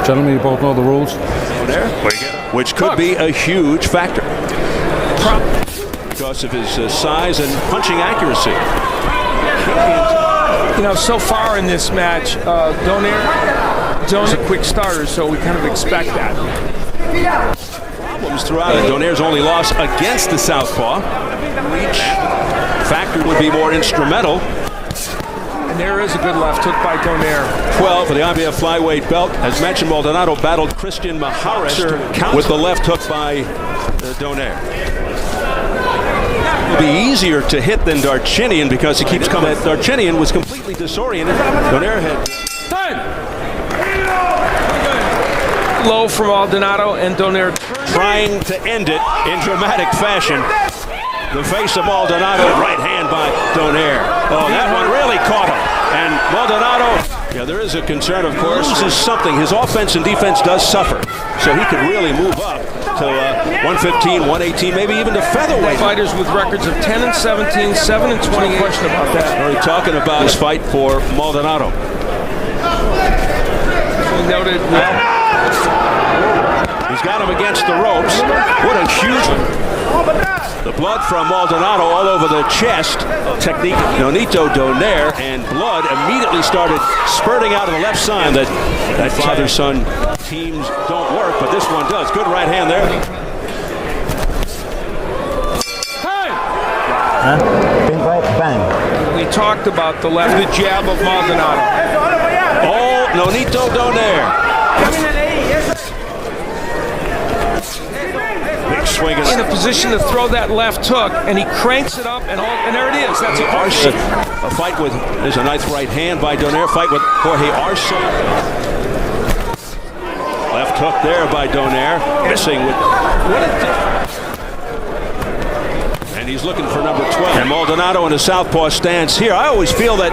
Gentlemen, you both know the rules. Which could be a huge factor because of his size and punching accuracy. You know, so far in this match, Donaire's a quick starter, so we kind of expect that. Problems throughout. Donaire's only loss against the southpaw. Each factor would be more instrumental. And there is a good left hook by Donaire. 12 for the IBF flyweight belt. As mentioned, Maldonado battled Christian Maharaj with the left hook by Donaire. It'll be easier to hit than Darchinian because he keeps coming. Darchinian was completely disoriented. Donaire had low from Maldonado, and Donaire trying to end it in dramatic fashion. The face of Maldonado, right hand by Donaire. Oh, that one really caught him. And Maldonado, yeah, there is a concern, of course. This is something. His offense and defense does suffer. So he could really move up to 115, 118, maybe even to featherweight. Fighters with records of 10 and 17, 7 and 28. Question about that. Already talking about his fight for Maldonado. We noted. He's got him against the ropes. What a huge one. The blood from Maldonado all over the chest. Technique, nonito, donaire, and blood immediately started spurting out of the left side. That father-son teams don't work, but this one does. Good right hand there. Pink right, bang. We talked about the left, the jab of Maldonado. Oh, nonito, donaire. In a position to throw that left hook, and he cranks it up, and there it is. That's a fight with. There's a nice right hand by Donaire. Fight with Jorge Arce. Left hook there by Donaire. Missing with. And he's looking for number 12. And Maldonado in a southpaw stance here. I always feel that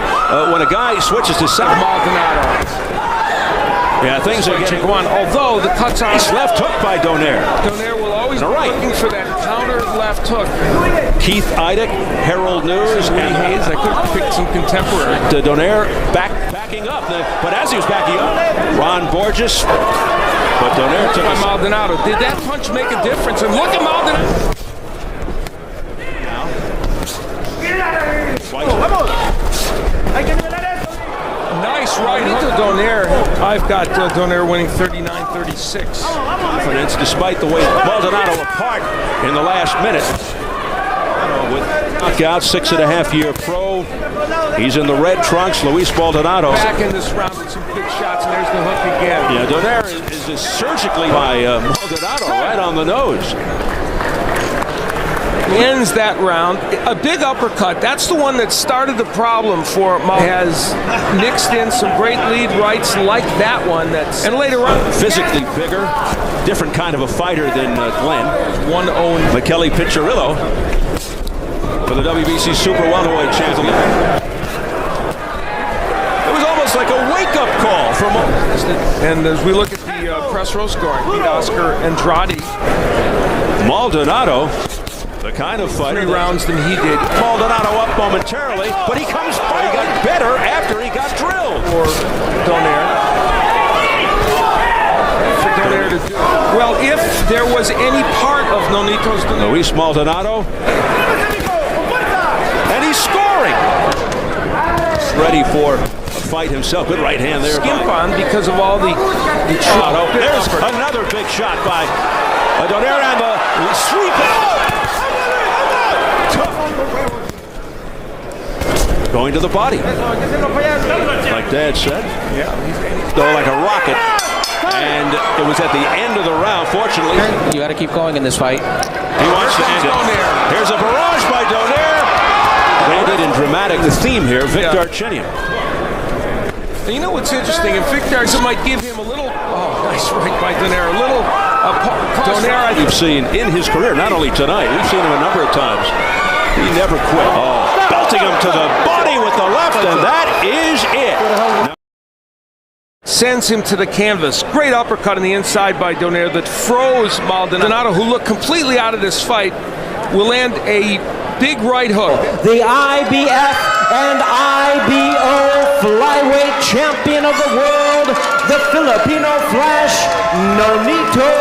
when a guy switches to south. Maldonado. Yeah, things are getting going. Although the cuts are. Nice left hook by Donaire. Donaire will always be looking for that counter left hook. Keith Idek, Herald News, and Hayes. I could have picked some contemporary. Donaire backing up. But as he was backing up, Ron Borges. But Donaire took Maldonado. Did that punch make a difference? And look at Maldonado. Nice right hook to Donaire. I've got Donaire winning 39-36. Confidence despite the way Maldonado apart in the last minute. With knockout, 6.5-year pro. He's in the red trunks, Luis Maldonado. Back in this round with some big shots, and there's the hook again. Yeah, Donaire is surgically by Maldonado right on the nose. Ends that round. A big uppercut. That's the one that started the problem for Maldonado. Has mixed in some great lead rights like that one. And later on, physically bigger, different kind of a fighter than Glenn. One owned Michele Piccirillo for the WBC Super Welterweight Championship. It was almost like a wake-up call from. And as we look at the press row scoring, beat Oscar Andrade. Maldonado. The kind of fighter. 3 rounds than he did. Maldonado up momentarily, but he comes back. He got better after he got drilled. For Donaire. For Donaire to do. Well, if there was any part of Nonito's Luis Maldonado. And he's scoring. Ready for a fight himself. Good right hand there. Skimp on because of all the there's another big shot by Donaire and the sweep. Going to the body. Like Dad said. Yeah. Go like a rocket. And it was at the end of the round, fortunately. You got to keep going in this fight. He wants to end it. Here's a barrage by Donaire. Landed in dramatic. The theme here, Vic Darchinian. And you know what's interesting? And Vic Darchinian might give him a little, nice right by Donaire. A little, Donaire. We've seen in his career, not only tonight, we've seen him a number of times. He never quit. Belting him to the body with the left, and that is it. Sends him to the canvas. Great uppercut on the inside by Donaire that froze Maldonado, who looked completely out of this fight, will land a big right hook. The IBF and IBO flyweight champion of the world, the Filipino Flash, Nonito.